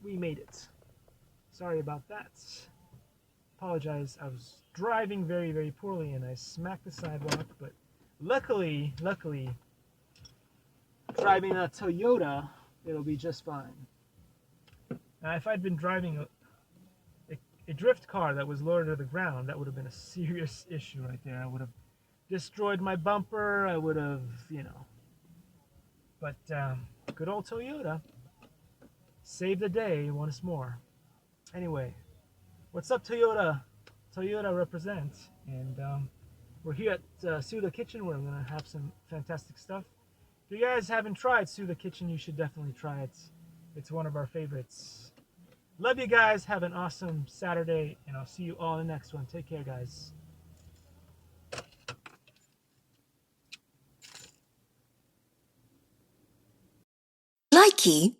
we made it. Sorry about that. Apologize. I was driving very, very poorly and I smacked the sidewalk, but luckily, driving a Toyota, it'll be just fine. Now, if I'd been driving a drift car that was lower to the ground, that would have been a serious issue right there. I would have destroyed my bumper. I would have, But good old Toyota saved the day once more. Anyway, what's up, Toyota? Toyota represents, and we're here at Sutha Kitchen where I'm gonna have some fantastic stuff. If you guys haven't tried Sutha Kitchen, you should definitely try it. It's one of our favorites. Love you guys. Have an awesome Saturday, and I'll see you all in the next one. Take care, guys. Likey.